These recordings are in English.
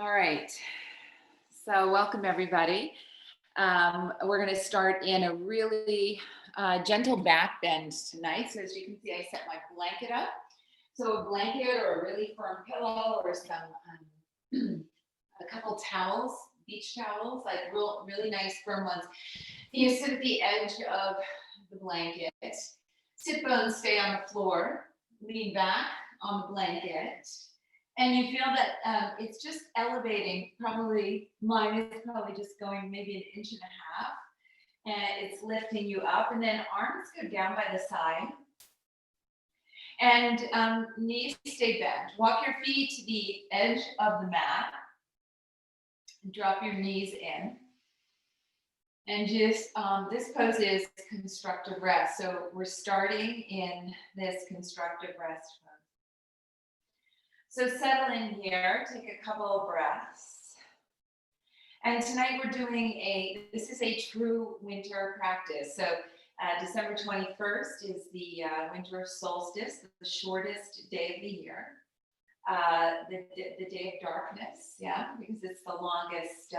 All right. So, welcome everybody. We're going to start in a really gentle back bend tonight. So, as you can see, I set my blanket up. So, a blanket or a really firm pillow or a couple towels, beach towels, like really nice firm ones. You sit at the edge of the blanket. Sit bones stay on the floor. Lean back on the blanket and you feel that it's just elevating. Probably mine is probably just going maybe an inch and a half, and it's lifting you up. And then arms go down by the side, and knees stay bent. Walk your feet to the edge of the mat, and drop your knees in. And just this pose is constructive rest. So we're starting in this constructive rest pose. So settle in here, take a couple of breaths. And tonight we're doing this is a true winter practice. So December 21st is the winter solstice, the shortest day of the year. The day of darkness, yeah, because it's the longest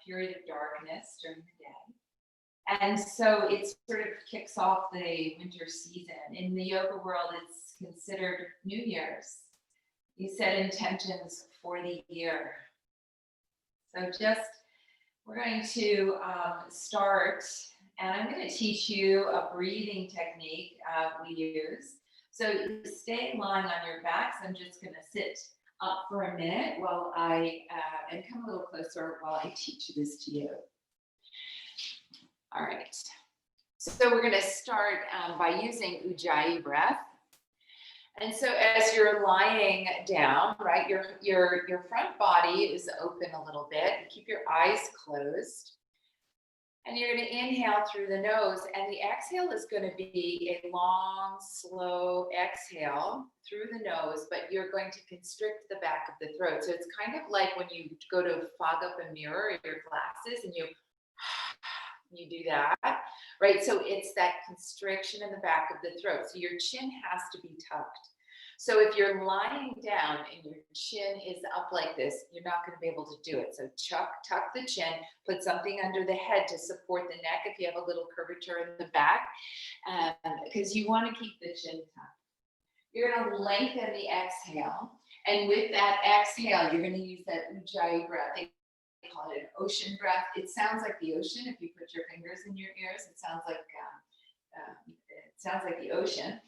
period of darkness during the day. And so it sort of kicks off the winter season. In the yoga world, it's considered New Year's. You set intentions for the year. So we're going to start, and I'm going to teach you a breathing technique we use. So you stay lying on your backs. I'm just going to sit up for a minute while and come a little closer while I teach this to you. All right. So we're going to start by using Ujjayi breath. And so as you're lying down, right, your front body is open a little bit. Keep your eyes closed. And you're going to inhale through the nose. And the exhale is going to be a long, slow exhale through the nose, but you're going to constrict the back of the throat. So it's kind of like when you go to fog up a mirror or your glasses and you do that, right? So it's that constriction in the back of the throat. So your chin has to be tucked. So if you're lying down and your chin is up like this, you're not going to be able to do it. So tuck the chin, put something under the head to support the neck if you have a little curvature in the back, because you want to keep the chin tucked. You're going to lengthen the exhale. And with that exhale, you're going to use that Ujjayi breath. They call it an ocean breath. It sounds like the ocean. If you put your fingers in your ears, it sounds like the ocean.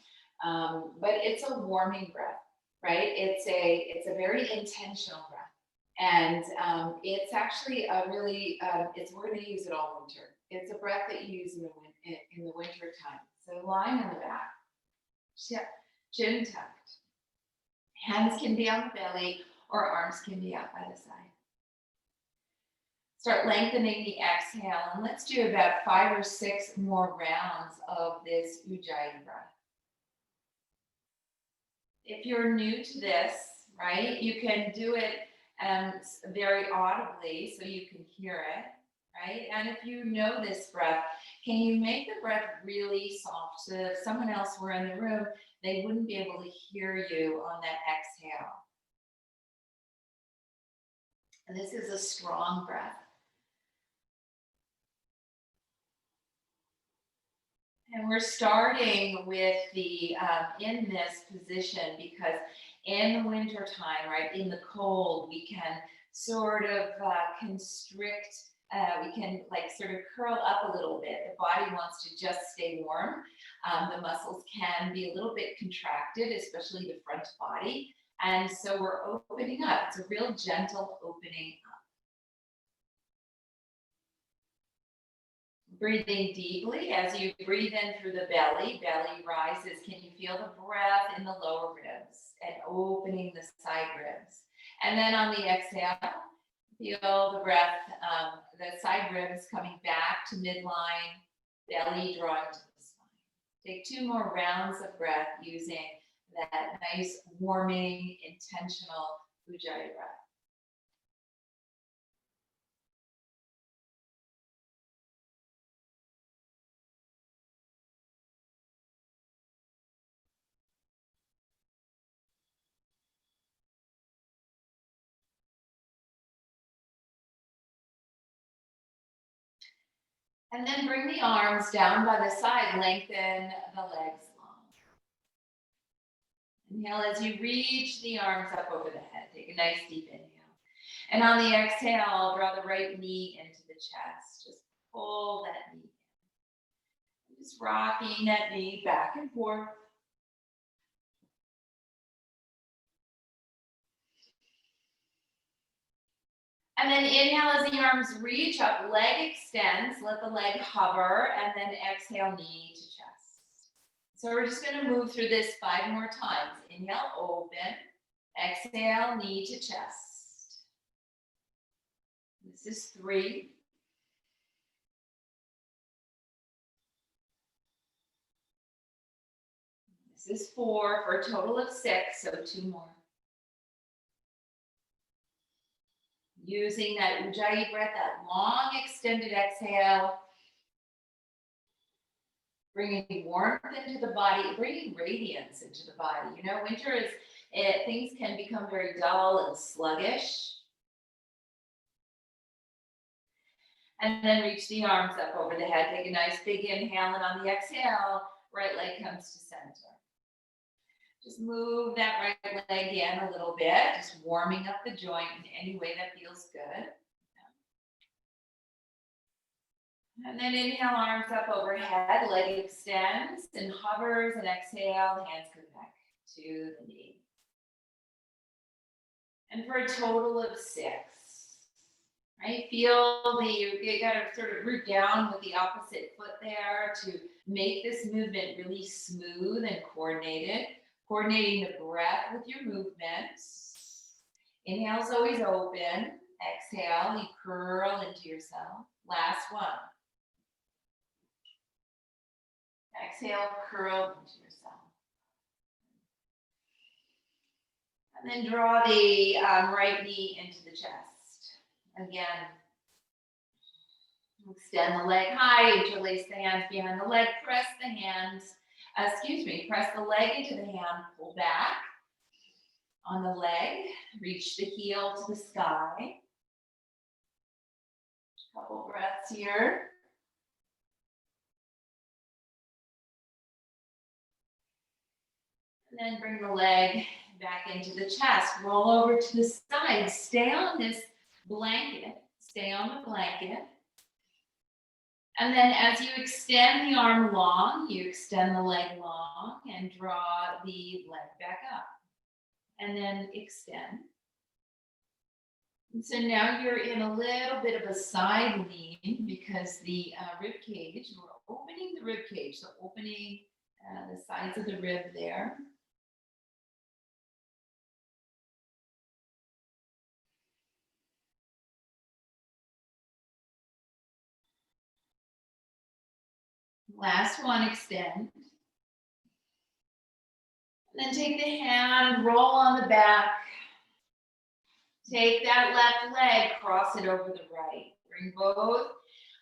But it's a warming breath, right? It's a very intentional breath, and it's actually a really we're going to use it all winter. It's a breath that you use in the winter time. So lying on the back, chin tucked, hands can be on the belly or arms can be out by the side. Start lengthening the exhale, and let's do about 5 or 6 more rounds of this Ujjayi breath. If you're new to this, right, you can do it very audibly so you can hear it, right? And if you know this breath, can you make the breath really soft so that if someone else were in the room, they wouldn't be able to hear you on that exhale? And this is a strong breath. And we're starting with in this position because in the winter time, right, in the cold, we can sort of constrict, we can like sort of curl up a little bit. The body wants to just stay warm. The muscles can be a little bit contracted, especially the front body. And so we're opening up. It's a real gentle opening up. Breathing deeply. As you breathe in through the belly rises. Can you feel the breath in the lower ribs and opening the side ribs? And then on the exhale, feel the breath, the side ribs coming back to midline, belly drawing to the spine. Take 2 more rounds of breath using that nice, warming, intentional Ujjayi breath. And then bring the arms down by the side, lengthen the legs long. Inhale as you reach the arms up over the head. Take a nice deep inhale. And on the exhale, draw the right knee into the chest. Just pull that knee in. Just rocking that knee back and forth. And then inhale as the arms reach up, leg extends, let the leg hover, and then exhale, knee to chest. So we're just gonna move through this 5 more times. Inhale, open, exhale, knee to chest. This is 3. This is 4 for a total of 6, so 2 more. Using that Ujjayi breath, that long extended exhale, bringing warmth into the body, bringing radiance into the body. You know, winter is, things can become very dull and sluggish. And then reach the arms up over the head. Take a nice big inhale, and on the exhale, right leg comes to center. Just move that right leg in a little bit, just warming up the joint in any way that feels good. And then inhale, arms up overhead, leg extends and hovers, and exhale, hands come back to the knee. And for a total of 6. Right? Feel you got to sort of root down with the opposite foot there to make this movement really smooth and coordinated. Coordinating the breath with your movements. Inhale's always open. Exhale, you curl into yourself. Last one. Exhale, curl into yourself. And then draw the right knee into the chest. Again, extend the leg high, interlace the hands behind the leg, press the leg into the hand, pull back on the leg, reach the heel to the sky. Couple breaths here. And then bring the leg back into the chest, roll over to the side, stay on this blanket, stay on the blanket. And then as you extend the arm long, you extend the leg long and draw the leg back up. And then extend. And so now you're in a little bit of a side lean because the rib cage, we're opening the rib cage, so opening the sides of the rib there. Last one, extend. And then take the hand, roll on the back. Take that left leg, cross it over the right. Bring both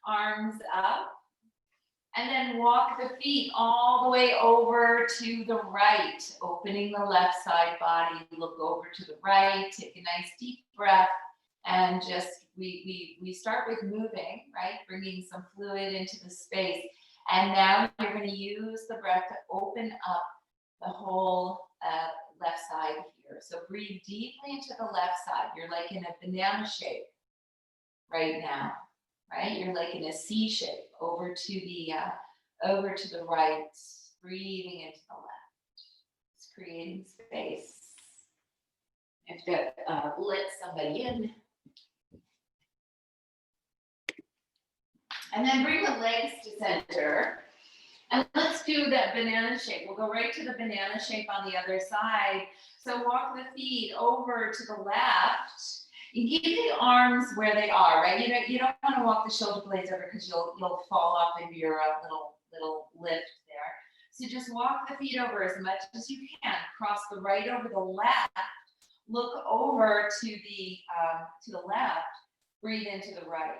arms up. And then walk the feet all the way over to the right, opening the left side body. Look over to the right, take a nice deep breath, and just, we start with moving, right? Bringing some fluid into the space. And now you're going to use the breath to open up the whole left side here. So breathe deeply into the left side. You're like in a banana shape right now, right? You're like in a C shape over to the right, breathing into the left. It's creating space. You have to let somebody in. And then bring the legs to center. And let's do that banana shape. We'll go right to the banana shape on the other side. So walk the feet over to the left. You keep the arms where they are, right? You don't want to walk the shoulder blades over because you'll fall off into your little lift there. So just walk the feet over as much as you can. Cross the right over the left. Look over to the left. Breathe into the right.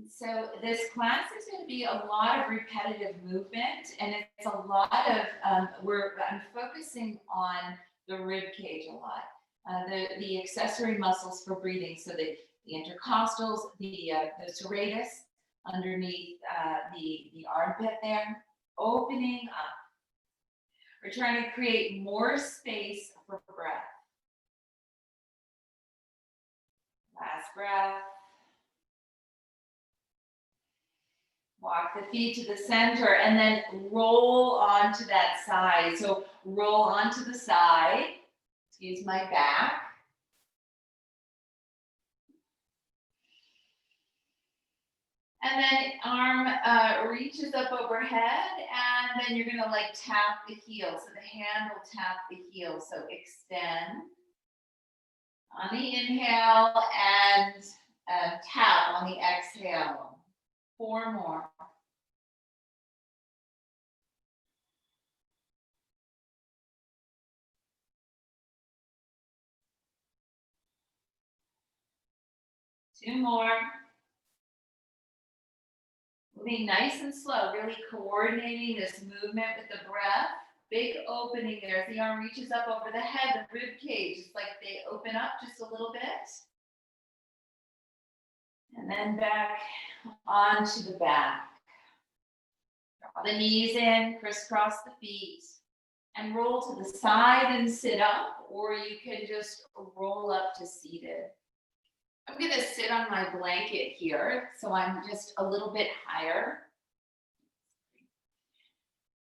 So this class is going to be a lot of repetitive movement, and it's a lot of I'm focusing on the rib cage a lot. the accessory muscles for breathing. So the intercostals, the serratus underneath the armpit there, opening up. We're trying to create more space for breath. Last breath. Walk the feet to the center and then roll onto that side. So roll onto the side. Excuse my back. And then arm reaches up overhead, and then you're gonna like tap the heel. So the hand will tap the heel. So extend on the inhale and tap on the exhale. 4 more. Two more. Moving nice and slow, really coordinating this movement with the breath. Big opening there. As the arm reaches up over the head, the rib cage, it's like they open up just a little bit. And then back onto the back. Draw the knees in, crisscross the feet, and roll to the side and sit up, or you can just roll up to seated. I'm going to sit on my blanket here, so I'm just a little bit higher.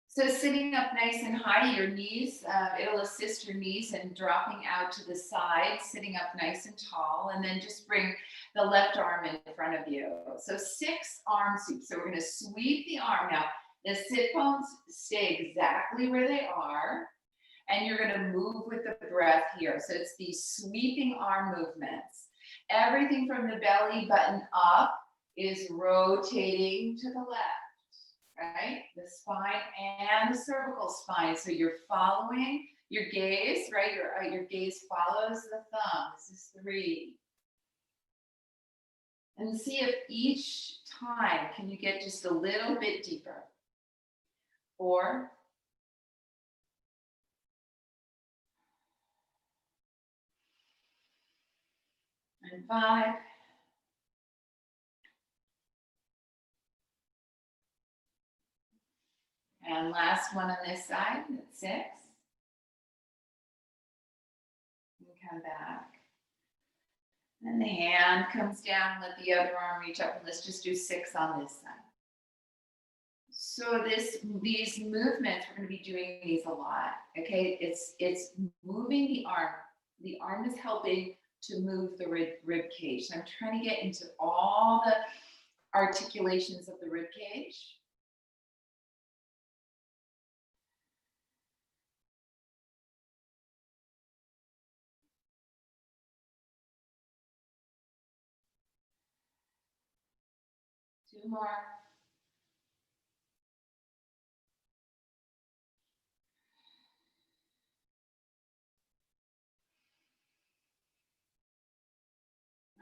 So sitting up nice and high, your knees, it'll assist your knees in dropping out to the side, sitting up nice and tall, and then just bring the left arm in front of you. So 6 arm sweeps. So we're going to sweep the arm. Now, the sit bones stay exactly where they are, and you're going to move with the breath here. So it's these sweeping arm movements. Everything from the belly button up is rotating to the left, right? The spine and the cervical spine. So you're following your gaze, right? Your gaze follows the thumb. This is 3. And see if each time can you get just a little bit deeper. 4. And 5. And last one on this side, that's 6. And come back. And the hand comes down, let the other arm reach up, and let's just do 6 on this side. So these movements, we're going to be doing these a lot, okay? It's moving the arm. The arm is helping to move the rib cage. So I'm trying to get into all the articulations of the rib cage. Two more.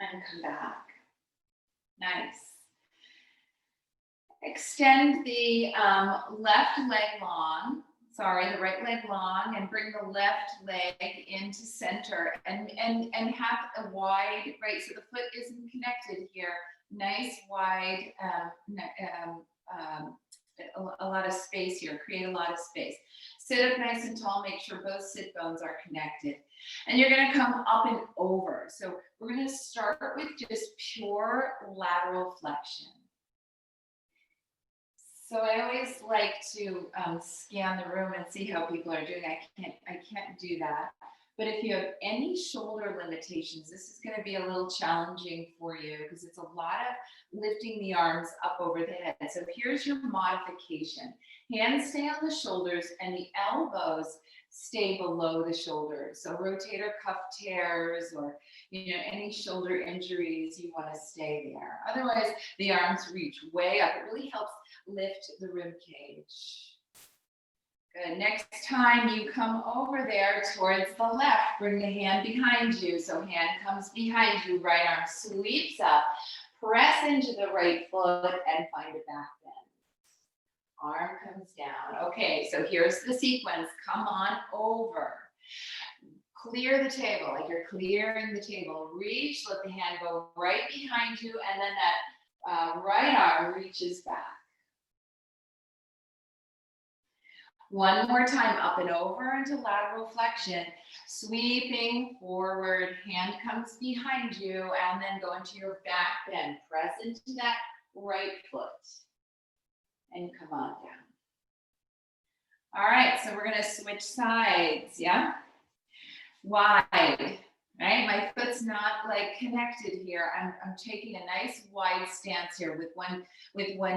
And come back. Nice. Extend the left leg long, the right leg long, and bring the left leg into center and have a wide, right? So the foot isn't connected here. Nice, wide, a lot of space here. Create a lot of space. Sit up nice and tall. Make sure both sit bones are connected. And you're going to come up and over. So we're going to start with just pure lateral flexion. So I always like to scan the room and see how people are doing. I can't do that. But if you have any shoulder limitations, this is going to be a little challenging for you because it's a lot of lifting the arms up over the head. So here's your modification. Hands stay on the shoulders and the elbows stay below the shoulders. So rotator cuff tears or any shoulder injuries, you want to stay there. Otherwise, the arms reach way up. It really helps lift the rib cage. Good. Next time you come over there towards the left, bring the hand behind you. So hand comes behind you, right arm sweeps up, press into the right foot and find a back bend. Arm comes down. Okay, so here's the sequence. Come on over. clear the table, like you're clearing the table. Reach, let the hand go right behind you, and then that right arm reaches back. One more time, up and over into lateral flexion, sweeping forward, hand comes behind you, and then go into your back bend. Press into that right foot, and come on down. All right, so we're gonna switch sides, yeah? Wide, right? My foot's not like connected here. I'm taking a nice wide stance here with one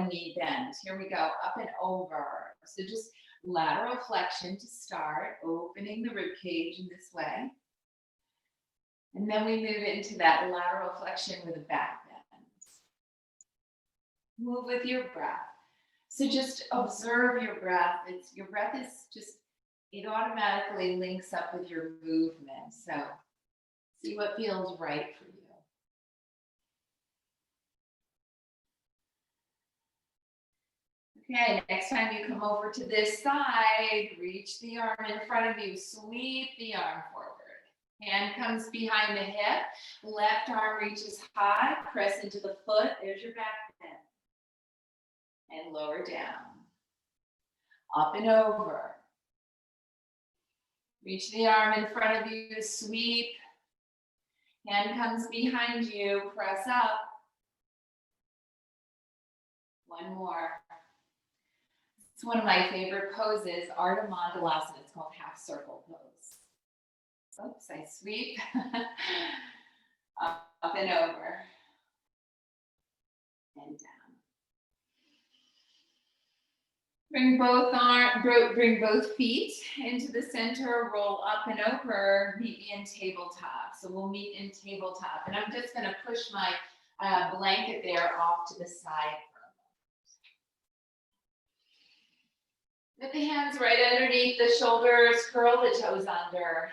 knee bent. Here we go, up and over. So just lateral flexion to start, opening the rib cage in this way. And then we move into that lateral flexion with a back bend. Move with your breath. So just observe your breath. Your breath is just, it automatically links up with your movement. So see what feels right for you. Okay, next time you come over to this side, reach the arm in front of you, sweep the arm forward. Hand comes behind the hip, left arm reaches high, press into the foot, there's your back bend. And lower down. Up and over. Reach the arm in front of you, sweep. Hand comes behind you, press up. One more. It's one of my favorite poses, Ardha Mandalasana. It's called half circle pose. Oops, I sweep. Up and over. And down. Bring both feet into the center, roll up and over, meet me in tabletop. So we'll meet in tabletop. And I'm just gonna push my blanket there off to the side. Put the hands right underneath the shoulders, curl the toes under.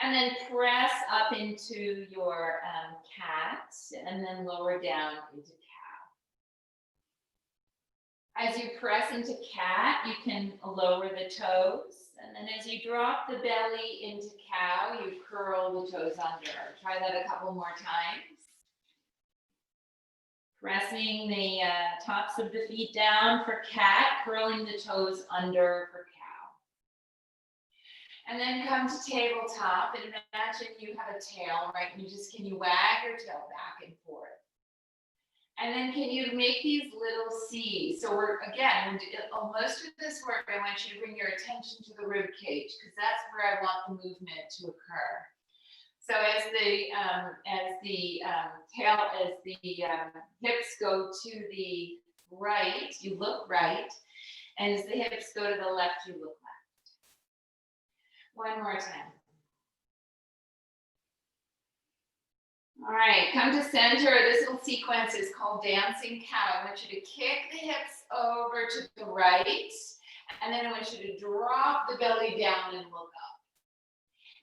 And then press up into your cat, and then lower down into cat. As you press into cat, you can lower the toes. And then as you drop the belly into cow, you curl the toes under. Try that a couple more times. Pressing the tops of the feet down for cat, curling the toes under for cow. And then come to tabletop, and imagine you have a tail, right? Can you wag your tail back and forth? And then can you make these little C's? So most of this work, I want you to bring your attention to the rib cage, because that's where I want the movement to occur. So as the hips go to the right, you look right. And as the hips go to the left, you look left. One more time. All right, come to center. This little sequence is called dancing cow. I want you to kick the hips over to the right, and then I want you to drop the belly down and look up.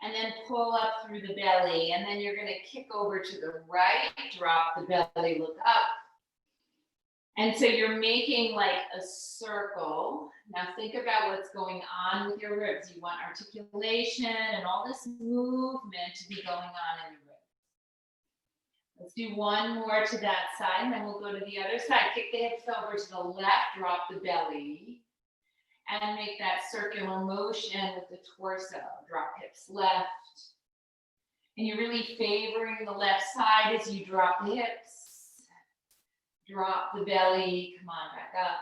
And then pull up through the belly, and then you're gonna kick over to the right, drop the belly, look up. And so you're making like a circle. Now think about what's going on with your ribs. You want articulation and all this movement to be going on in your ribs. Let's do one more to that side, and then we'll go to the other side. Kick the hips over to the left, drop the belly, and make that circular motion with the torso. Drop hips left. And you're really favoring the left side as you drop the hips. Drop the belly, come on, back up.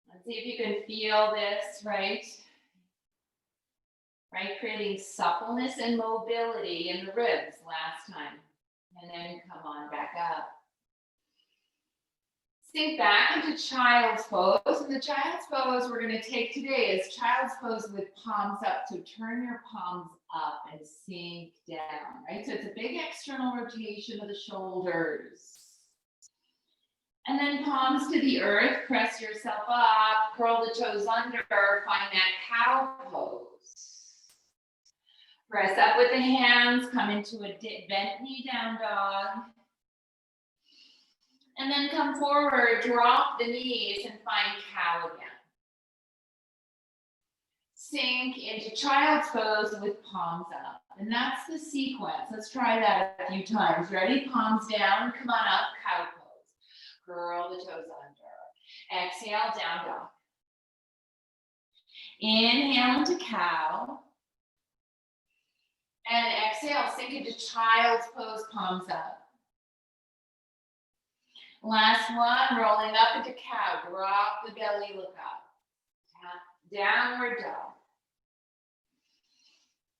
Let's see if you can feel this, right? Right, creating suppleness and mobility in the ribs last time. And then come on back up. Sink back into child's pose. And the child's pose we're going to take today is child's pose with palms up. So turn your palms up and sink down, right? So it's a big external rotation of the shoulders. And then palms to the earth, press yourself up, curl the toes under, find that cow pose. Press up with the hands, come into a bent knee down dog. And then come forward, drop the knees and find cow again. sink into child's pose with palms up. And that's the sequence. Let's try that a few times. Ready? Palms down. Come on up. Cow pose. Curl the toes under. Exhale, down dog. Inhale into cow. And exhale, sink into child's pose, palms up. Last one, rolling up into cow. Drop the belly, look up. Downward dog.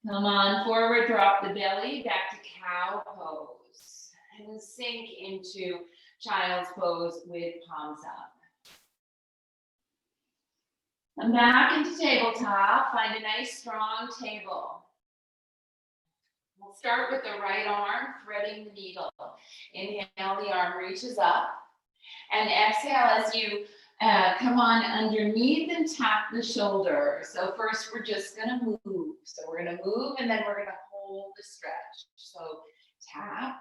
Come on forward, drop the belly, back to cow pose. And sink into child's pose with palms up. Come back into tabletop, find a nice strong table. We'll start with the right arm, threading the needle. Inhale, the arm reaches up. And exhale as you come on underneath and tap the shoulder. So first we're just gonna move. So we're gonna move and then we're gonna hold the stretch. So tap.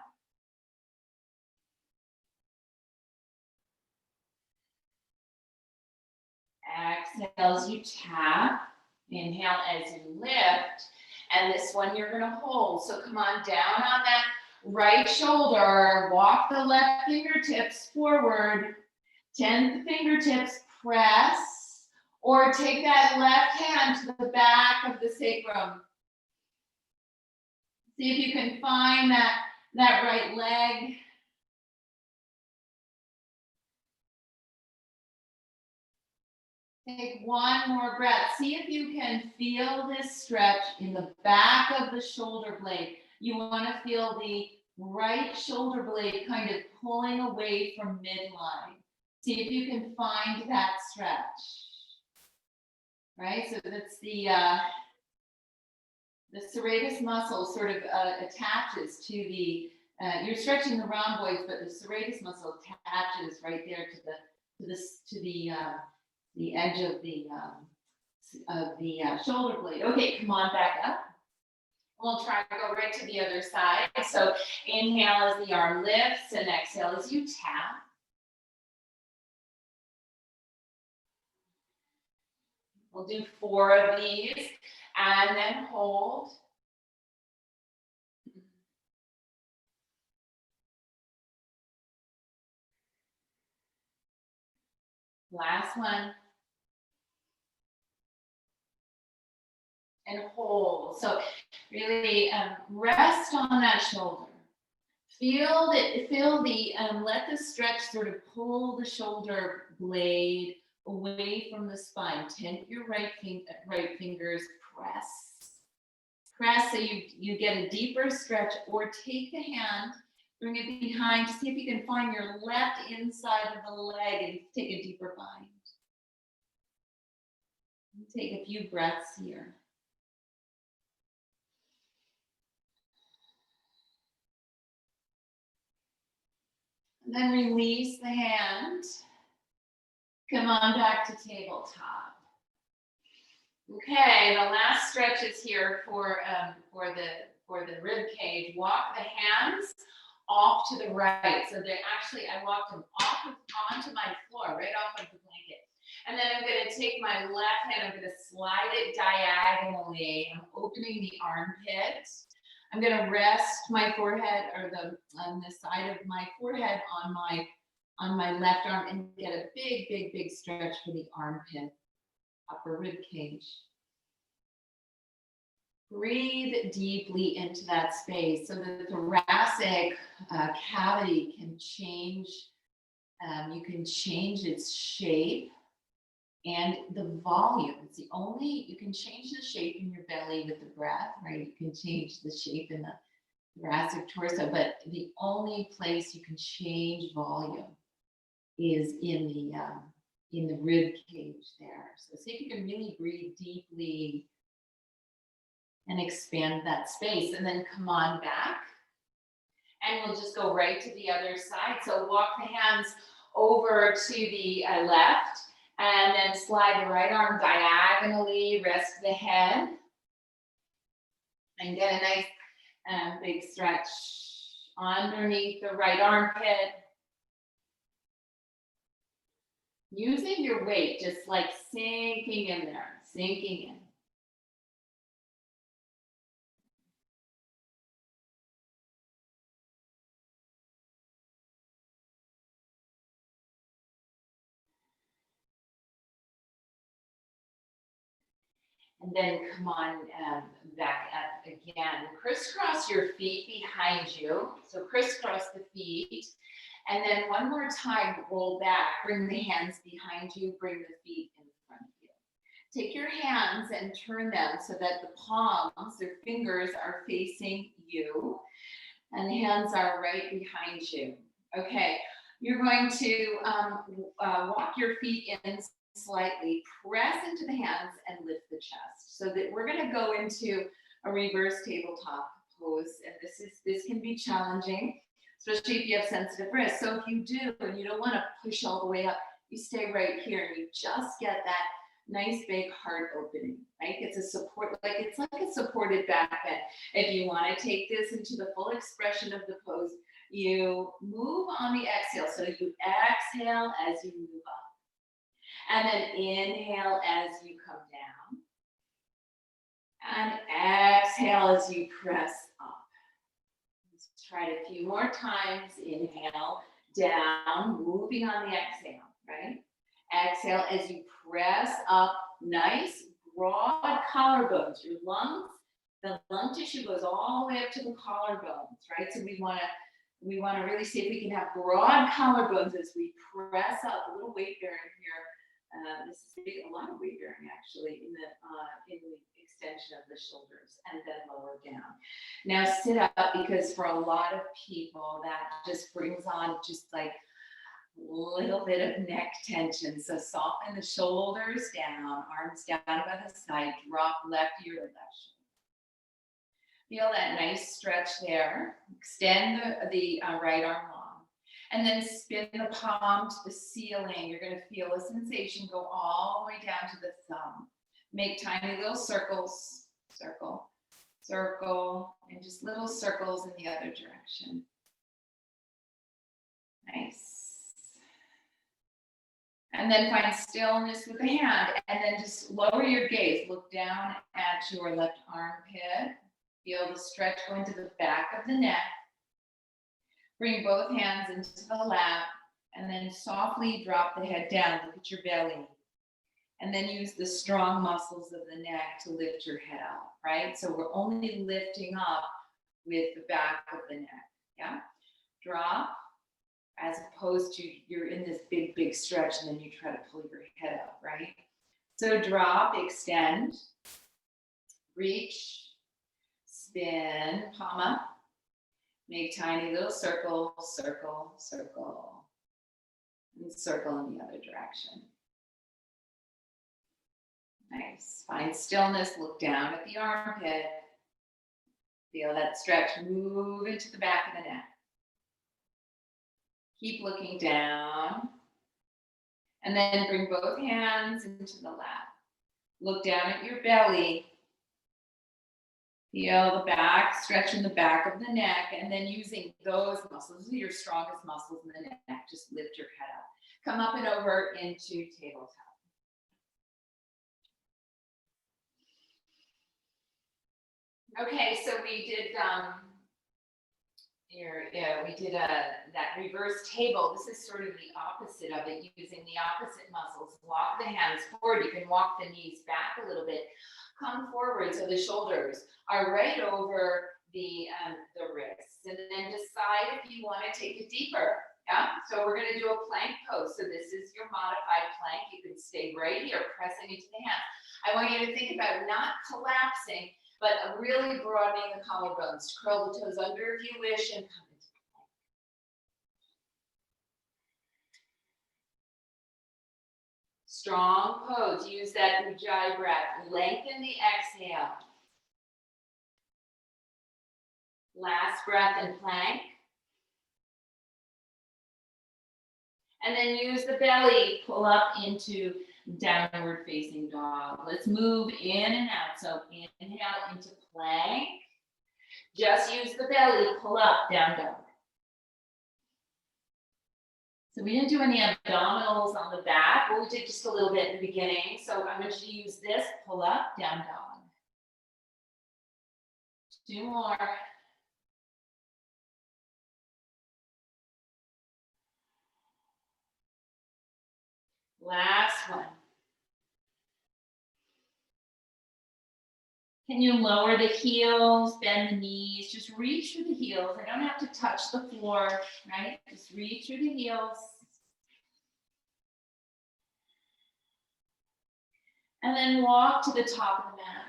Exhale as you tap. Inhale as you lift. And this one you're gonna hold. So come on down on that right shoulder. Walk the left fingertips forward. 10 fingertips press. Or take that left hand to the back of the sacrum. See if you can find that right leg. Take one more breath. See if you can feel this stretch in the back of the shoulder blade. You want to feel the right shoulder blade kind of pulling away from midline. See if you can find that stretch. Right? So that's the serratus muscle sort of attaches to the, you're stretching the rhomboids, but the serratus muscle attaches right there to the edge of the shoulder blade. Okay, come on back up. We'll try to go right to the other side. So inhale as the arm lifts and exhale as you tap. We'll do 4 of these and then hold. Last one. And hold. So really rest on that shoulder. Feel the, let the stretch sort of pull the shoulder blade away from the spine. Tent your right fingers, press so you get a deeper stretch, or take the hand, bring it behind to see if you can find your left inside of the leg and take a deeper bind. Take a few breaths here. And then release the hand. Come on back to tabletop. Okay, the last stretch is here for the rib cage. Walk the hands off to the right. So they're actually, I walked them onto my floor, right off of the blanket. And then I'm going to take my left hand, I'm going to slide it diagonally. I'm opening the armpit. I'm going to rest my forehead, or on the side of my forehead on my left arm, and get a big stretch for the armpit, upper rib cage. Breathe deeply into that space so that the thoracic cavity can change. You can change its shape and the volume. It's the only, you can change the shape in your belly with the breath, right? You can change the shape in the thoracic torso, but the only place you can change volume is in the rib cage there. So see if you can really breathe deeply and expand that space, and then come on back. And we'll just go right to the other side. So walk the hands over to the left, and then slide the right arm diagonally, rest the head, and get a nice big stretch underneath the right armpit. Using your weight, just like sinking in there, sinking in. And then come on back up again. Crisscross your feet behind you. So crisscross the feet. And then one more time, roll back. Bring the hands behind you. Bring the feet in front of you. Take your hands and turn them so that the palms, their fingers, are facing you. And the hands are right behind you. Okay, you're going to walk your feet in slightly, press into the hands and lift the chest. So that we're going to go into a reverse tabletop pose. And this can be challenging, especially if you have sensitive wrists. So if you do and you don't want to push all the way up, you stay right here and you just get that nice big heart opening, right? It's a support, it's like a supported back bend. If you want to take this into the full expression of the pose, you move on the exhale. So you exhale as you move up. And then inhale as you come down. And exhale as you press up. Let's try it a few more times. Inhale, down, moving on the exhale, right? Exhale as you press up, nice broad collarbones. Your lungs, the lung tissue goes all the way up to the collarbones, right? So we want to really see if we can have broad collarbones as we press up. A little weight bearing here. This is a lot of weight bearing actually in the extension of the shoulders, and then lower down. Now sit up, because for a lot of people that just brings on just like little bit of neck tension. So soften the shoulders down, arms down by the side, drop left ear to left shoulder. Feel that nice stretch there. Extend the right arm long. And then spin the palm to the ceiling. You're going to feel a sensation go all the way down to the thumb. Make tiny little circles, circle, circle, and just little circles in the other direction. Nice. And then find stillness with the hand, and then just lower your gaze. Look down at your left armpit. Feel the stretch go into the back of the neck. Bring both hands into the lap, and then softly drop the head down. Look at your belly. And then use the strong muscles of the neck to lift your head up, right? So we're only lifting up with the back of the neck, yeah? Drop. As opposed to you're in this big, big stretch and then you try to pull your head up, right? So drop, extend, reach, spin, palm up, make tiny little circles, circle, circle, and circle in the other direction. Nice. Find stillness, look down at the armpit. Feel that stretch, move into the back of the neck. Keep looking down. And then bring both hands into the lap. Look down at your belly. Feel the back, stretching the back of the neck, and then using those muscles, those are your strongest muscles in the neck. Just lift your head up. Come up and over into tabletop. Okay, so we did that reverse table. This is sort of the opposite of it, using the opposite muscles. Walk the hands forward. You can walk the knees back a little bit. Come forward so the shoulders are right over the wrists. And then decide if you want to take it deeper. Yeah, so we're going to do a plank pose. So this is your modified plank. You can stay right here, pressing into the hands. I want you to think about not collapsing, but really broadening the collarbones. Curl the toes under if you wish and come into plank. Strong pose. Use that Ujjayi breath. Lengthen the exhale. Last breath in plank. And then use the belly. Pull up into downward facing dog. Let's move in and out. So inhale into plank. Just use the belly. Pull up, down dog. So we didn't do any abdominals on the back. Well, we did just a little bit in the beginning. So I'm going to use this. Pull up, down dog. 2 more. Last one. Can you lower the heels, bend the knees, just reach through the heels. I don't have to touch the floor, right? Just reach through the heels. And then walk to the top of the mat.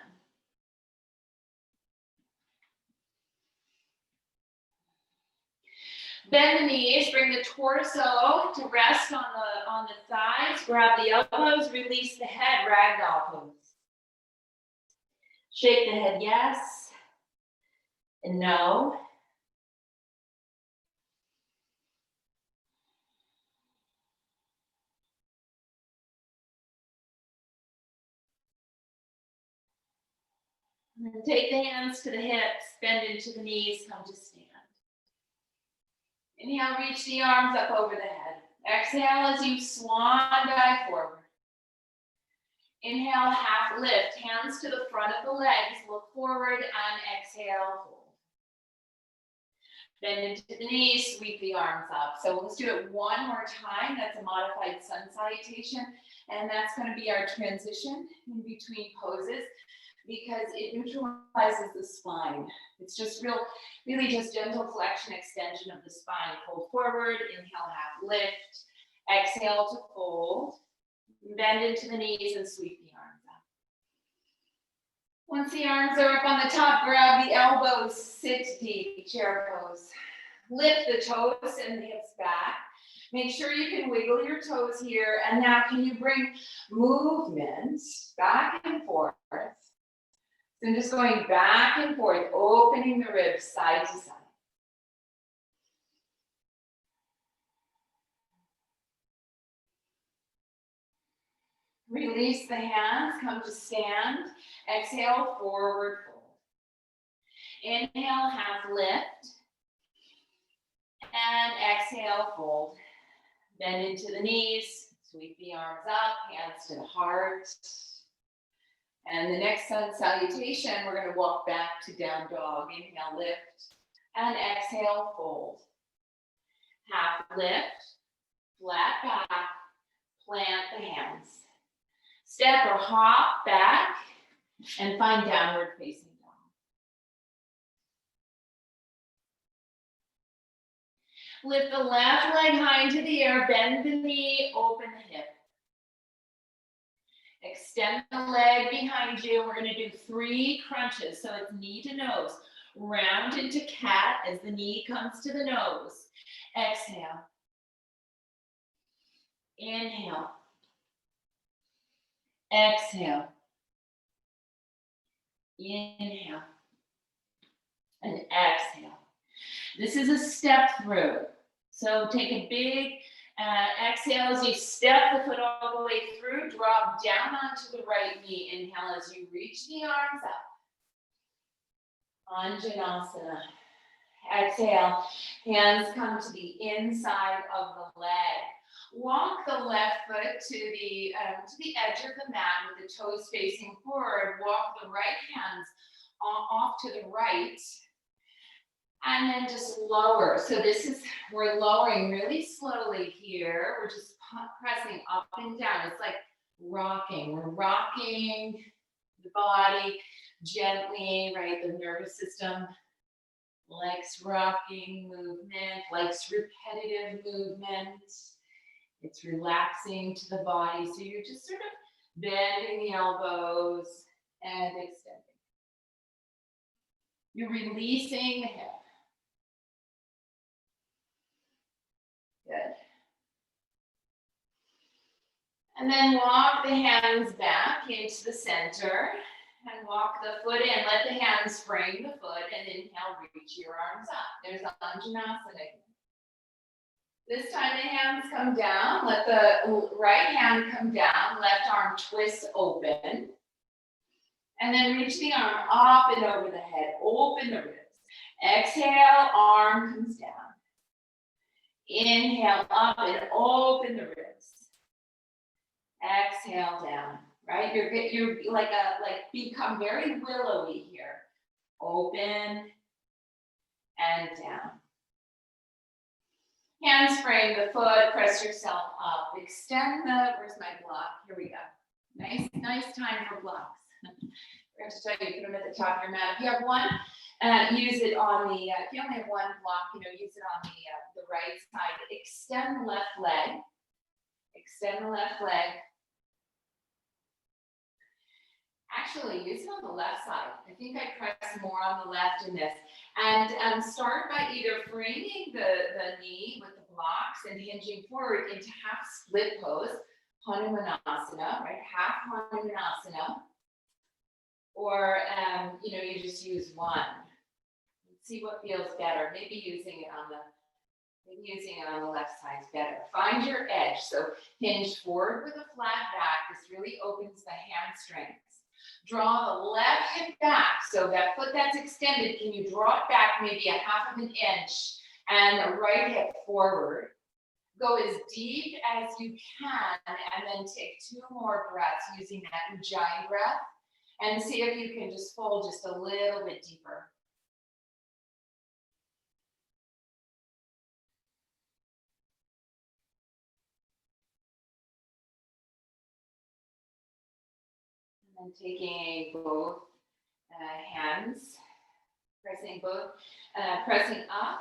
Bend the knees, bring the torso to rest on the thighs, grab the elbows, release the head, ragdoll pose. Shake the head yes and no. And then take the hands to the hips, bend into the knees, come to stand. Inhale, reach the arms up over the head. Exhale as you swan dive forward. Inhale, half lift, hands to the front of the legs, look forward and exhale, fold. Bend into the knees, sweep the arms up. So let's do it one more time. That's a modified sun salutation. And that's going to be our transition in between poses because it neutralizes the spine. It's just really just gentle flexion, extension of the spine. Fold forward, inhale, half lift. Exhale to fold. Bend into the knees and sweep the arms up. Once the arms are up on the top, grab the elbows, sit deep, chair pose. Lift the toes and the hips back. Make sure you can wiggle your toes here. And now can you bring movement back and forth? So I'm just going back and forth, opening the ribs side to side. Release the hands, come to stand. Exhale, forward fold. Inhale, half lift. And exhale, fold. Bend into the knees, sweep the arms up, hands to the heart. And the next sun salutation, we're going to walk back to down dog. Inhale, lift. And exhale, fold. Half lift, flat back, plant the hands. Step or hop back and find downward facing dog. Lift the left leg high into the air, bend the knee, open the hip. Extend the leg behind you. We're going to do 3 crunches. So it's knee to nose. Round into cat as the knee comes to the nose. Exhale. Inhale. Exhale. Inhale. And exhale. This is a step through. So take a big exhale as you step the foot all the way through. Drop down onto the right knee. Inhale as you reach the arms up. Anjanasana. Exhale. Hands come to the inside of the leg. Walk the left foot to the edge of the mat with the toes facing forward. Walk the right hands off to the right. And then just lower. So we're lowering really slowly here. We're just pressing up and down. It's like rocking. We're rocking the body gently, right? The nervous system likes rocking movement, likes repetitive movement. It's relaxing to the body. So you're just sort of bending the elbows and extending. You're releasing the hip. Good. And then walk the hands back into the center and walk the foot in. Let the hands frame the foot and inhale, reach your arms up. There's Anjanasana. This time the hands come down. Let the right hand come down. Left arm twist open. And then reach the arm up and over the head. Open the ribs. Exhale, arm comes down. Inhale up and open the ribs. Exhale down. Right? You're like become very willowy here. Open and down. Hands frame the foot, press yourself up. Extend where's my block? Here we go. Nice time for blocks. forgot to tell you, put them at the top of your mat. If you have one, use it on the, if you only have one block, use it on the right side. Extend the left leg. Extend the left leg. Actually, use it on the left side. I think I press more on the left in this. And start by either framing the knee with the blocks and hinging forward into half split pose, Hanumanasana, right? Half Hanumanasana. Or, you just use one. See what feels better. Maybe using it on the left side is better. Find your edge. So hinge forward with a flat back. This really opens the hamstrings. Draw the left hip back. So that foot that's extended, can you draw it back maybe a half of an inch and the right hip forward. Go as deep as you can and then take 2 more breaths using that Ujjayi breath and see if you can just fold just a little bit deeper. And taking both hands, pressing up,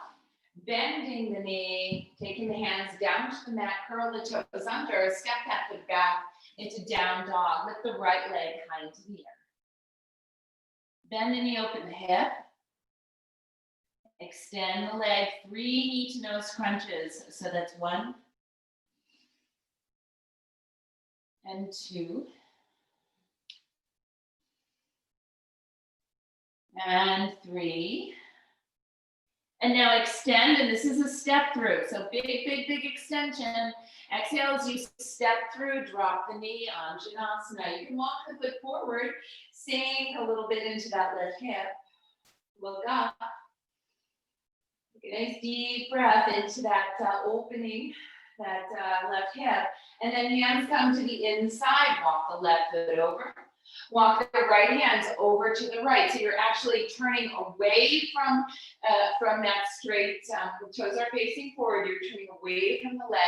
bending the knee, taking the hands down to the mat, curl the toes under, step that foot back into down dog. Lift the right leg high into the air. Bend the knee, open the hip. Extend the leg, 3 knee to nose crunches. So that's 1 and 2. And 3. And now extend, and this is a step through. So big, big, big extension. Exhale as you step through, drop the knee, Anjanasana. You can walk the foot forward, sink a little bit into that left hip. Look up. Take a nice deep breath into that opening, that left hip. And then hands come to the inside. Walk the left foot over. Walk the right hands over to the right. So you're actually turning away from that straight, the toes are facing forward. You're turning away from the leg.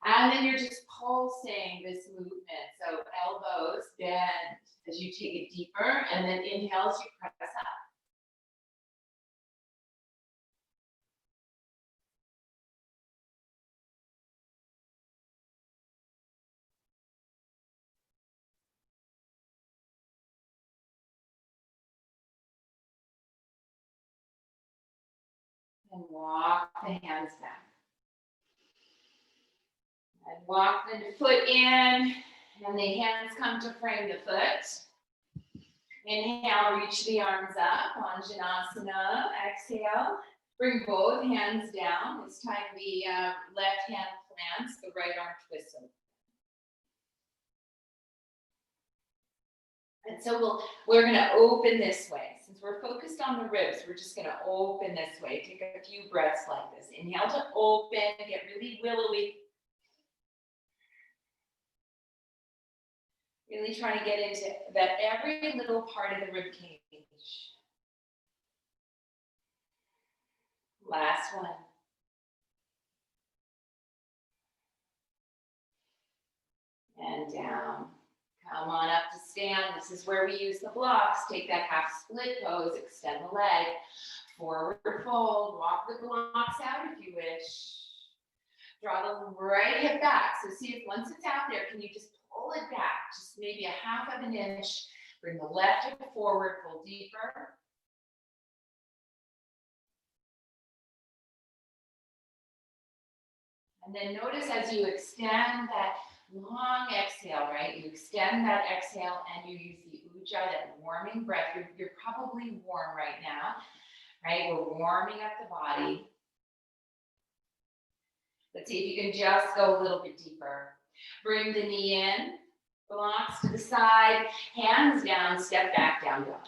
And then you're just pulsing this movement. So elbows bend as you take it deeper. And then inhale as you press up. And walk the hands back. And walk the foot in, and the hands come to frame the foot. Inhale, reach the arms up, Anjanasana. Exhale, bring both hands down. This time the left hand plants, the right arm twists over. And so we're going to open this way. Since we're focused on the ribs, we're just going to open this way. Take a few breaths like this. Inhale to open, get really willowy. Really trying to get into that every little part of the rib cage. Last one. And down. Come on up to stand. This is where we use the blocks. Take that half split pose, extend the leg, forward fold, walk the blocks out if you wish. Draw the right hip back. So see if once it's out there, can you just pull it back, just maybe a half of an inch. Bring the left hip forward, pull deeper. And then notice as you extend that long exhale, right? You extend that exhale and you use the Ujjayi, that warming breath. You're probably warm right now, right? We're warming up the body. Let's see if you can just go a little bit deeper. Bring the knee in, blocks to the side, hands down, step back, down dog.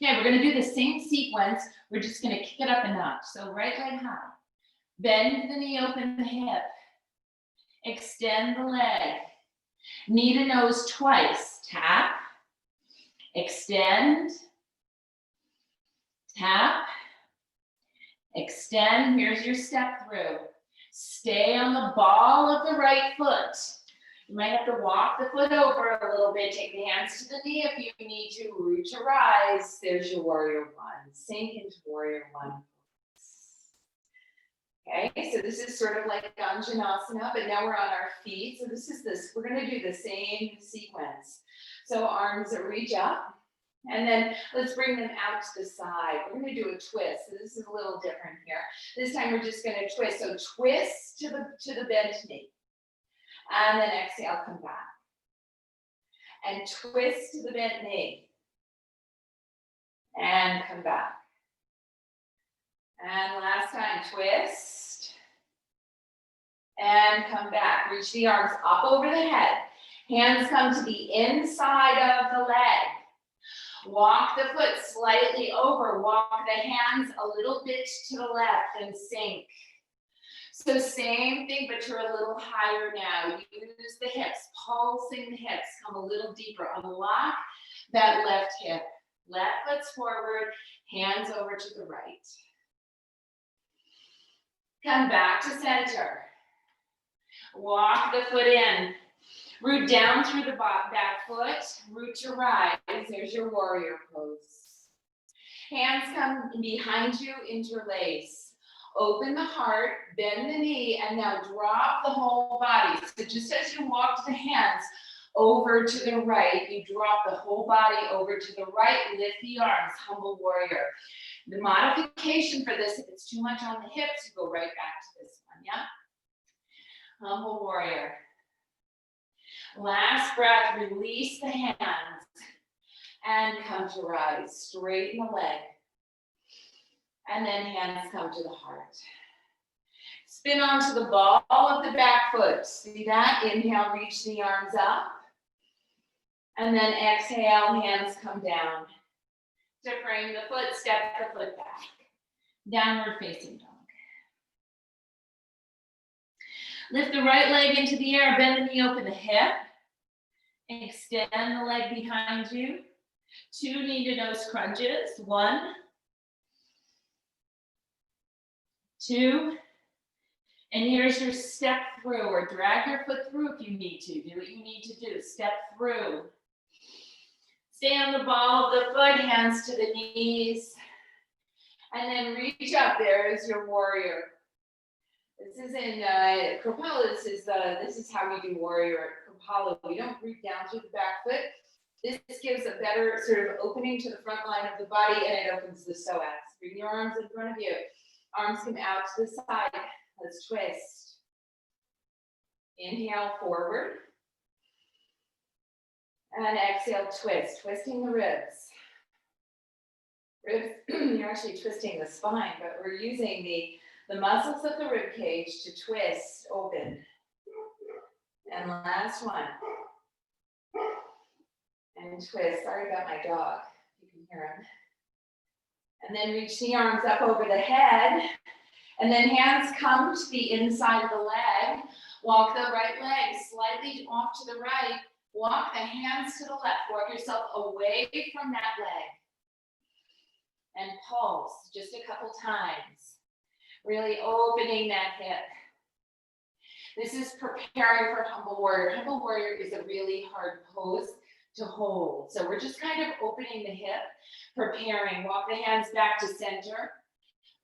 Okay, we're going to do the same sequence. We're just going to kick it up a notch. So right leg high. Bend the knee, open the hip. Extend the leg. Knee to nose twice. Tap. Extend. Tap. Extend. Here's your step through. Stay on the ball of the right foot. You might have to walk the foot over a little bit, take the hands to the knee if you need to, root to rise. There's your warrior one. Sink into warrior one. Okay, so this is sort of like Anjanasana, but now we're on our feet. So we're gonna do the same sequence. So arms that reach up, and then let's bring them out to the side. We're gonna do a twist. So this is a little different here. This time we're just gonna twist. So twist to the bent knee. And then exhale, come back. And twist to the bent knee. And come back. And last time, twist. And come back. Reach the arms up over the head. Hands come to the inside of the leg. Walk the foot slightly over. Walk the hands a little bit to the left and sink. So same thing, but you're a little higher now. Use the hips, pulsing the hips. Come a little deeper. Unlock that left hip. Left foot's forward, hands over to the right. Come back to center. Walk the foot in. Root down through the back foot. Root to rise. There's your warrior pose. Hands come behind you, interlace. Open the heart, bend the knee, and now drop the whole body. So just as you walk the hands over to the right, you drop the whole body over to the right, lift the arms, humble warrior. The modification for this, if it's too much on the hips, you go right back to this one, yeah? Humble warrior. Last breath, release the hands and come to rise. Straighten the leg. And then hands come to the heart. Spin onto the ball of the back foot. See that? Inhale, reach the arms up. And then exhale, hands come down. To frame the foot, step the foot back. Downward facing dog. Lift the right leg into the air, bend the knee, open the hip. Extend the leg behind you. 2 knee to nose crunches. 1, 2, and here's your step through, or drag your foot through if you need to. Do what you need to do. Step through. Stay on the ball of the foot, hands to the knees. And then reach up. There is your warrior. This is in Kripalu. This is how we do warrior at Kripalu. We don't root down through the back foot. This gives a better sort of opening to the front line of the body, and it opens the psoas. Bring your arms in front of you. Arms come out to the side. Let's twist. Inhale, forward. And exhale, twist. Twisting the ribs. You're actually twisting the spine, but we're using the muscles of the rib cage to twist open. And last one. And twist. Sorry about my dog. You can hear him. And then reach the arms up over the head. And then hands come to the inside of the leg. Walk the right leg slightly off to the right. Walk the hands to the left. Walk yourself away from that leg. And pulse just a couple times. Really opening that hip. This is preparing for humble warrior. Humble warrior is a really hard pose to hold. So we're just kind of opening the hip, preparing. Walk the hands back to center.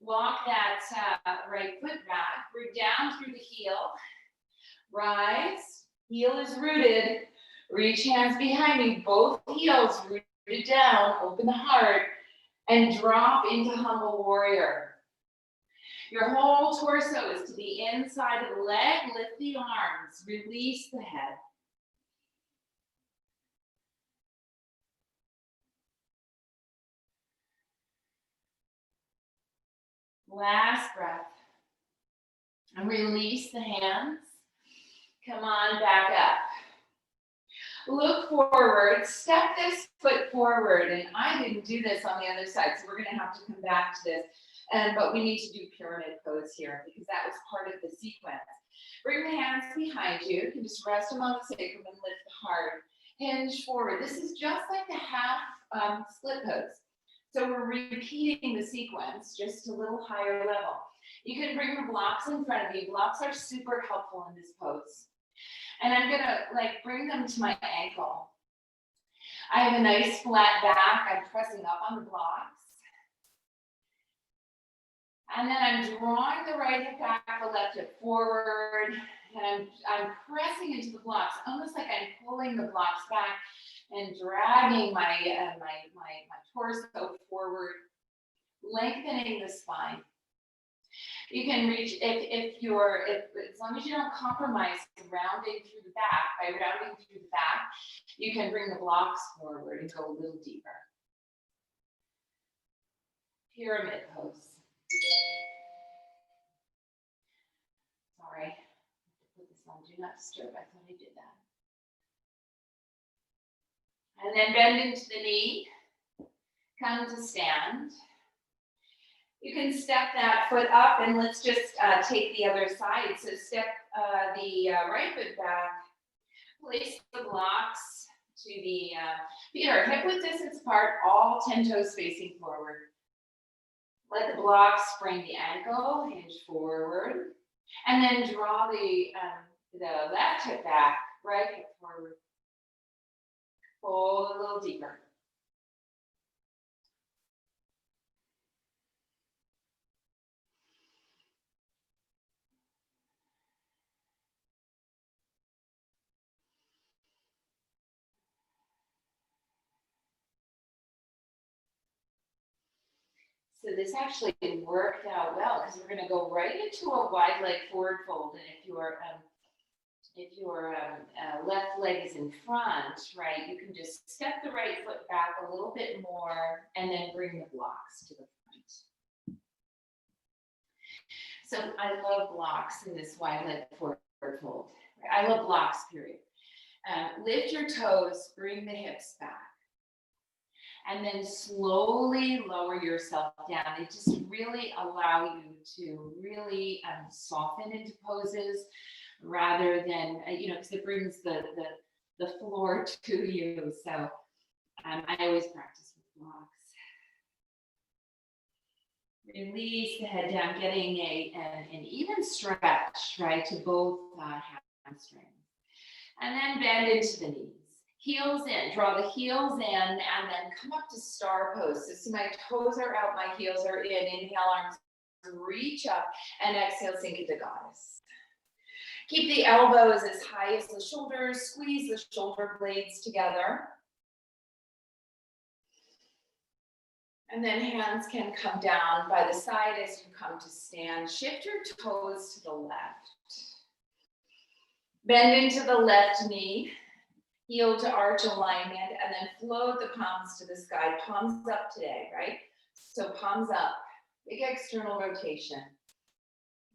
Walk that right foot back. Root down through the heel. Rise. Heel is rooted. Reach hands behind you. Both heels rooted down. Open the heart. And drop into humble warrior. Your whole torso is to the inside of the leg. Lift the arms. Release the head. Last breath. And release the hands. Come on back up. Look forward. Step this foot forward. And I didn't do this on the other side, so we're going to have to come back to this. But we need to do pyramid pose here because that was part of the sequence. Bring the hands behind you. You can just rest them on the sacrum and lift the heart. Hinge forward. This is just like a half split pose. So we're repeating the sequence just a little higher level. You can bring the blocks in front of you. Blocks are super helpful in this pose. And I'm gonna like bring them to my ankle. I have a nice flat back. I'm pressing up on the blocks. And then I'm drawing the right hip back, the left hip forward, and I'm pressing into the blocks, almost like I'm pulling the blocks back and dragging my torso forward, lengthening the spine. You can reach, as long as you don't compromise rounding through the back, by rounding through the back, you can bring the blocks forward and go a little deeper. Pyramid pose. Sorry, put this on, do not disturb, I thought I did that. And then bend into the knee, come to stand. You can step that foot up, and let's just take the other side. So step the right foot back, place the blocks to the feet are hip width distance apart, all 10 toes facing forward. Let the blocks bring the ankle, hinge forward, and then draw the left hip back, right hip forward. Pull a little deeper. So this actually worked out well because we're going to go right into a wide leg forward fold. And if your left leg is in front, right, you can just step the right foot back a little bit more and then bring the blocks to the front. So I love blocks in this wide leg forward fold. I love blocks, period. Lift your toes, bring the hips back. And then slowly lower yourself down. They just really allow you to really soften into poses rather than, because it brings the floor to you. So I always practice with blocks. Release the head down, getting an even stretch, right, to both hamstrings. And then bend into the knees. Heels in, draw the heels in, and then come up to star pose. So see, my toes are out, my heels are in. Inhale, arms reach up, and exhale, sink into goddess. Keep the elbows as high as the shoulders, squeeze the shoulder blades together. And then hands can come down by the side as you come to stand. Shift your toes to the left. Bend into the left knee. Heel to arch alignment, and then float the palms to the sky. Palms up today, right? So palms up, big external rotation.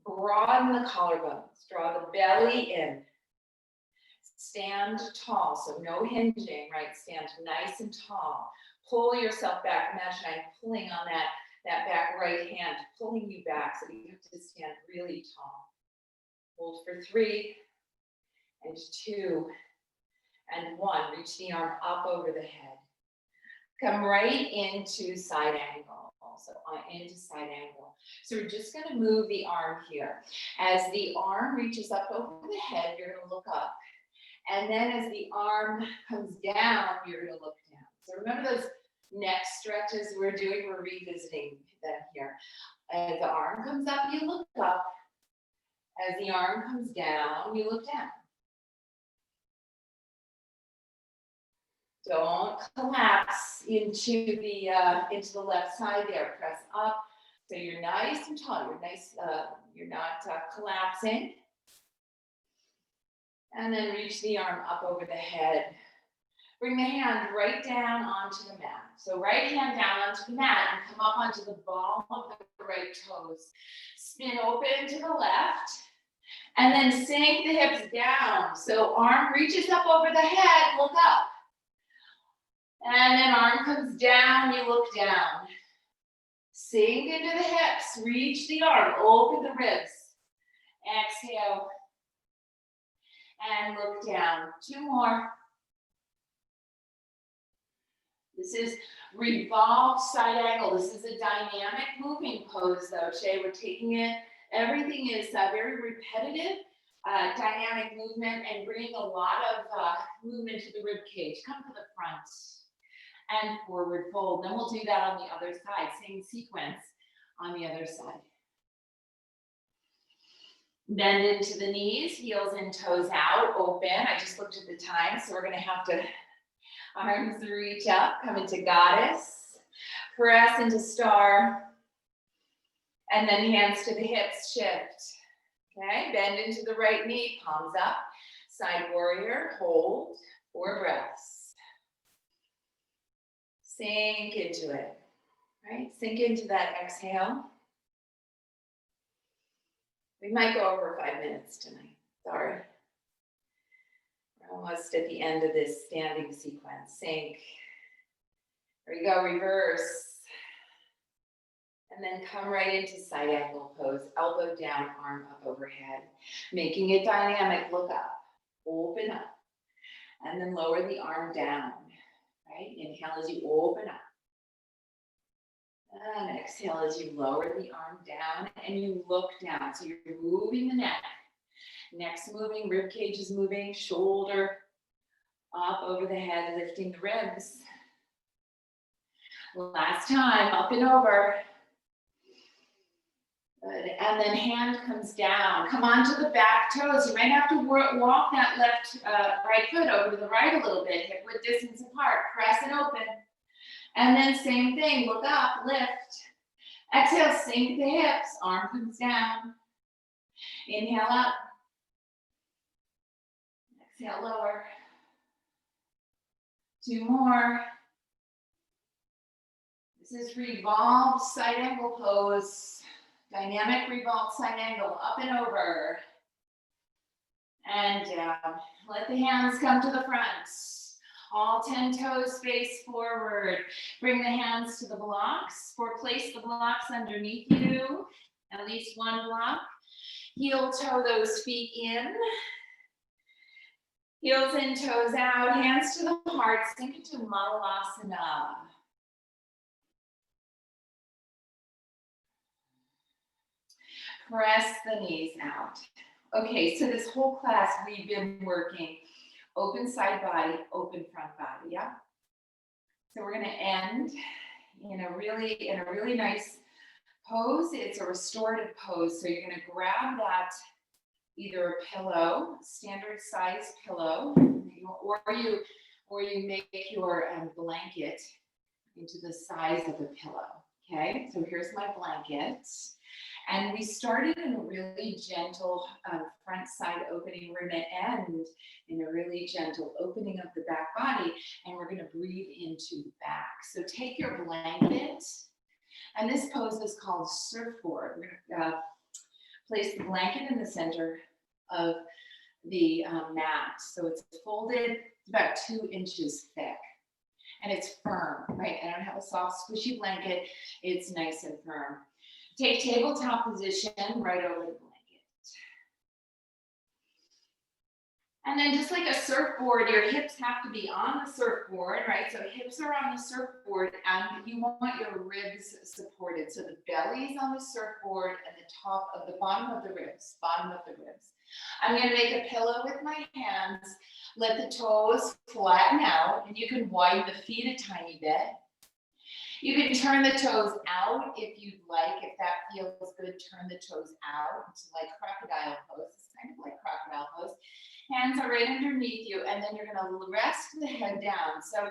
Broaden the collarbones, draw the belly in. Stand tall, so no hinging, right? Stand nice and tall. Pull yourself back. Imagine I'm pulling on that back right hand, pulling you back so you have to stand really tall. Hold for 3 and 2. And 1, reach the arm up over the head. Come right into side angle, so into side angle. So we're just gonna move the arm here. As the arm reaches up over the head, you're gonna look up. And then as the arm comes down, you're gonna look down. So remember those neck stretches we're doing, we're revisiting them here. As the arm comes up, you look up. As the arm comes down, you look down. Don't collapse into the left side there. Press up, so you're nice and tall. You're nice. You're not collapsing. And then reach the arm up over the head. Bring the hand right down onto the mat. So right hand down onto the mat and come up onto the ball of the right toes. Spin open to the left. And then sink the hips down. So arm reaches up over the head, look up. And then arm comes down, you look down. Sink into the hips, reach the arm, open the ribs. Exhale. And look down. 2 more. This is revolved side angle. This is a dynamic moving pose though, Shay. We're taking it, everything is very repetitive, dynamic movement and bringing a lot of movement to the rib cage. Come to the front and forward fold. Then we'll do that on the other side, same sequence on the other side. Bend into the knees, heels and toes out, open. I just looked at the time, so we're gonna have to, arms reach up, come into goddess, press into star, and then hands to the hips, shift. Okay, bend into the right knee, palms up, side warrior, hold, 4 breaths. Sink into it, right? Sink into that exhale. We might go over 5 minutes tonight, sorry. We're almost at the end of this standing sequence. Sink. There we go, reverse. And then come right into side angle pose, elbow down, arm up overhead. Making it dynamic, look up, open up. And then lower the arm down, right? Inhale as you open up. And exhale as you lower the arm down and you look down. So you're moving the neck. Neck's moving, rib cage is moving, shoulder up over the head, lifting the ribs. Last time, up and over. Good. And then hand comes down. Come onto the back toes. You might have to walk that left, right foot over to the right a little bit, hip width distance apart. Press and open. And then same thing, look up, lift. Exhale, sink the hips, arm comes down. Inhale up. Exhale, lower. 2 more. This is revolved side angle pose. Dynamic revolved side angle, up and over. And down. Let the hands come to the front. All 10 toes face forward. Bring the hands to the blocks, or place the blocks underneath you, at least one block. Heel toe those feet in. Heels and toes out, hands to the heart, sink into Malasana. Press the knees out. Okay, so this whole class we've been working open side body, open front body, yeah? So we're gonna end in a really nice pose. It's a restorative pose. So you're gonna grab that, either a pillow, standard size pillow, or you make your blanket into the size of a pillow, okay? So here's my blanket. And we started in a really gentle front side opening. We're going to end in a really gentle opening of the back body, and we're going to breathe into the back. So take your blanket, and this pose is called surfboard. We're going to place the blanket in the center of the mat. So it's folded, it's about 2 inches thick, and it's firm, right? I don't have a soft, squishy blanket. It's nice and firm. Take tabletop position right over the blanket. And then just like a surfboard, your hips have to be on the surfboard, right? So hips are on the surfboard and you want your ribs supported. So the belly's on the surfboard and the bottom of the ribs, I'm gonna make a pillow with my hands, let the toes flatten out, and you can widen the feet a tiny bit. You can turn the toes out if you'd like. If that feels good, turn the toes out. It's like crocodile pose. It's kind of like crocodile pose. Hands are right underneath you, and then you're gonna rest the head down. So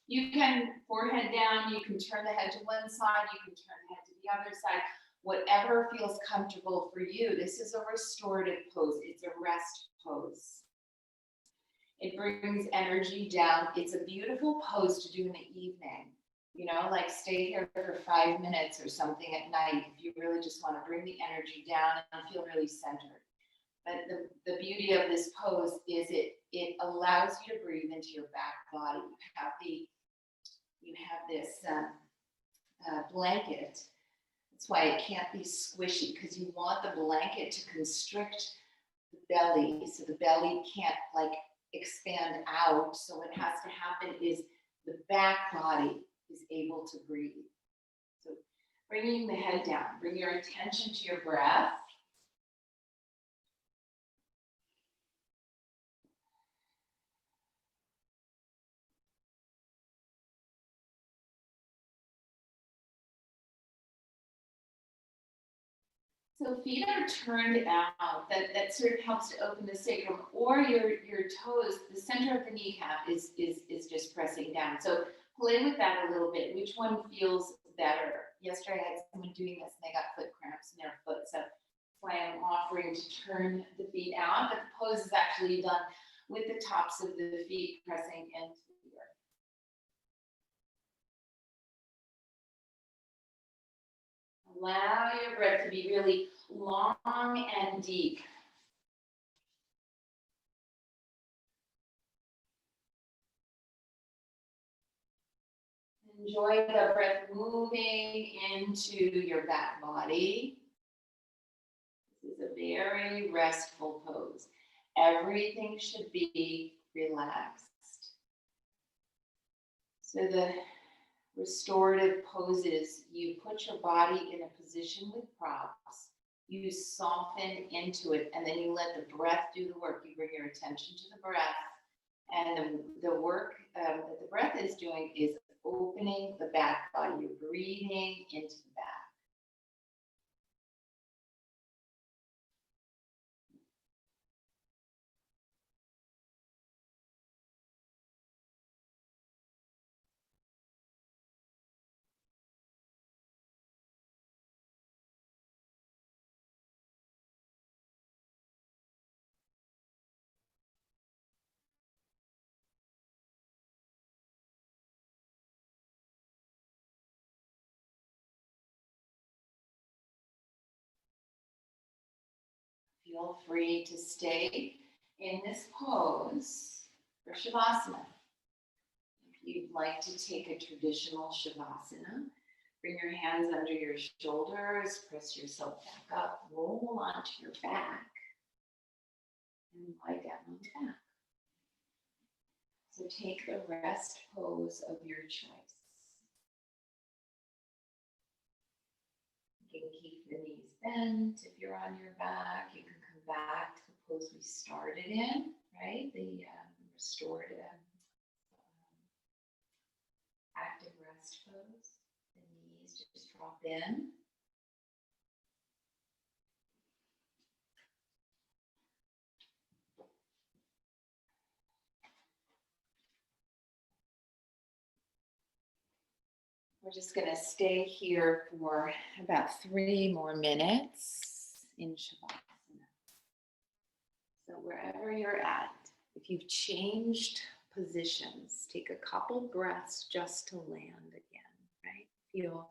you can forehead down, you can turn the head to one side, you can turn the head to the other side, whatever feels comfortable for you. This is a restorative pose. It's a rest pose. It brings energy down. It's a beautiful pose to do in the evening. You know, like stay here for 5 minutes or something at night if you really just want to bring the energy down and feel really centered. But the beauty of this pose is it allows you to breathe into your back body. You have this blanket. That's why it can't be squishy, because you want the blanket to constrict the belly, so the belly can't like expand out. So what has to happen is the back body is able to breathe. So bringing the head down, bring your attention to your breath. So feet are turned out. That sort of helps to open the sacrum, or your toes. The center of the kneecap is just pressing down. So play with that a little bit. Which one feels better? Yesterday I had someone doing this and they got foot cramps in their foot. So that's why I'm offering to turn the feet out. But the pose is actually done with the tops of the feet pressing into the earth. Allow your breath to be really long and deep. Enjoy the breath moving into your back body. This is a very restful pose. Everything should be relaxed. So the restorative poses, you put your body in a position with props, you soften into it, and then you let the breath do the work. You bring your attention to the breath, and the work that the breath is doing is opening the back body. You're breathing into the back. Feel free to stay in this pose for Shavasana. If you'd like to take a traditional Shavasana, bring your hands under your shoulders, press yourself back up, roll onto your back, and lie down on the back. So take the rest pose of your choice. You can keep the knees bent if you're on your back. You can come back to the pose we started in, right? The restorative active rest pose. The knees just drop in. We're just going to stay here for about 3 more minutes in Shavasana. So wherever you're at, if you've changed positions, take a couple breaths just to land again, right? Feel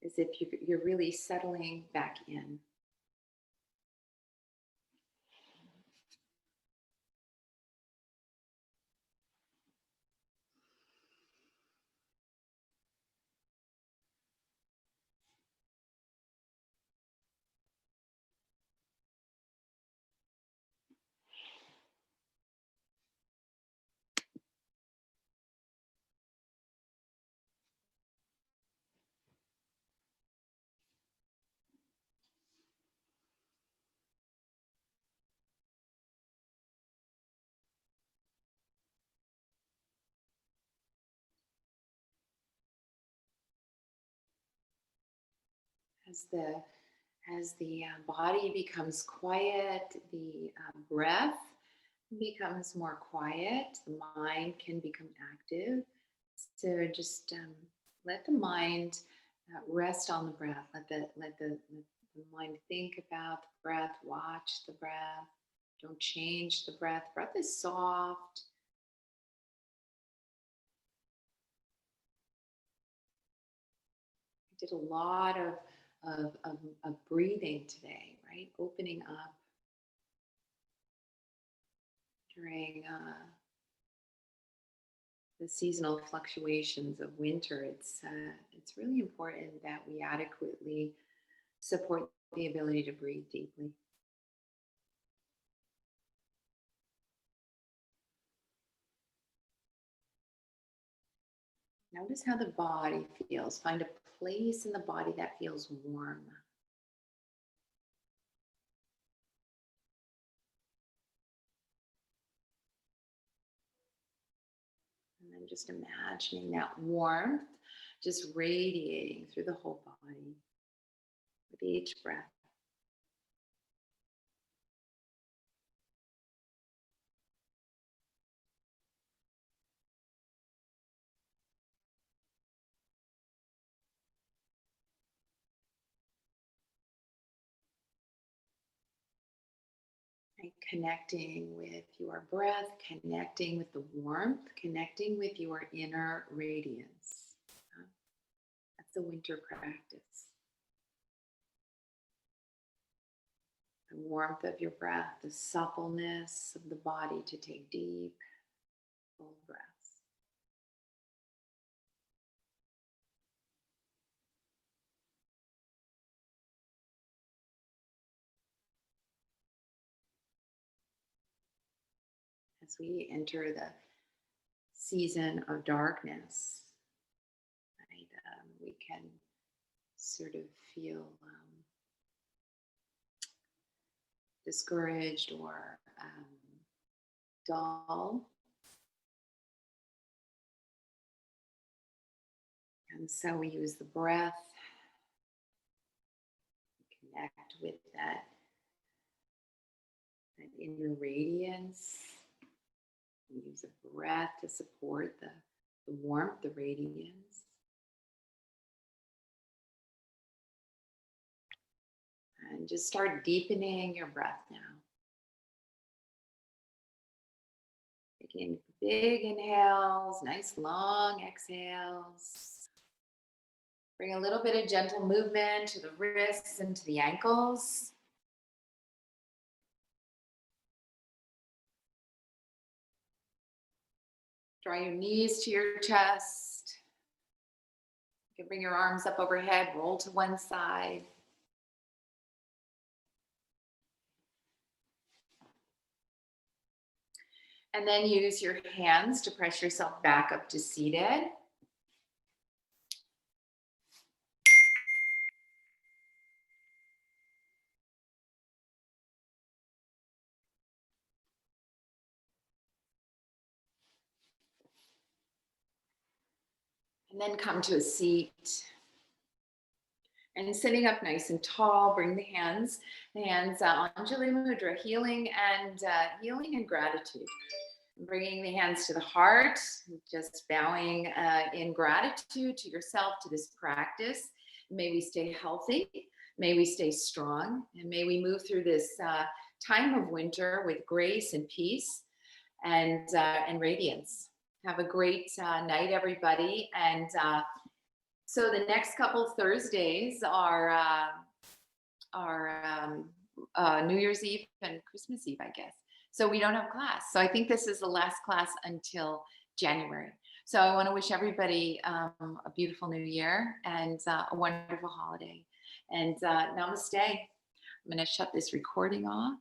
as if you're really settling back in. As the body becomes quiet, the breath becomes more quiet. The mind can become active. So just let the mind rest on the breath. Let the mind think about the breath. Watch the breath. Don't change the breath. Breath is soft. I did a lot of breathing today, right? Opening up during the seasonal fluctuations of winter. It's really important that we adequately support the ability to breathe deeply. Notice how the body feels. Find a place in the body that feels warm. And then just imagining that warmth just radiating through the whole body. with each breath. And connecting with your breath, connecting with the warmth, connecting with your inner radiance. That's the winter practice. The warmth of your breath, the suppleness of the body to take deep, full breaths. As we enter the season of darkness, right, we can sort of feel discouraged or dull. And so we use the breath to connect with that inner radiance. We use the breath to support the warmth, the radiance. And just start deepening your breath now. Taking big inhales, nice long exhales. Bring a little bit of gentle movement to the wrists and to the ankles. Draw your knees to your chest. You can bring your arms up overhead, roll to one side. And then use your hands to press yourself back up to seated. And then come to a seat. And sitting up nice and tall, bring the hands Anjali Mudra, healing and gratitude. Bringing the hands to the heart, just bowing in gratitude to yourself, to this practice. May we stay healthy, may we stay strong, and may we move through this time of winter with grace and peace and radiance. Have a great night, everybody. And so the next couple Thursdays are New Year's Eve and Christmas Eve, I guess. So we don't have class. So I think this is the last class until January. So I want to wish everybody a beautiful new year and a wonderful holiday. And namaste. I'm going to shut this recording off.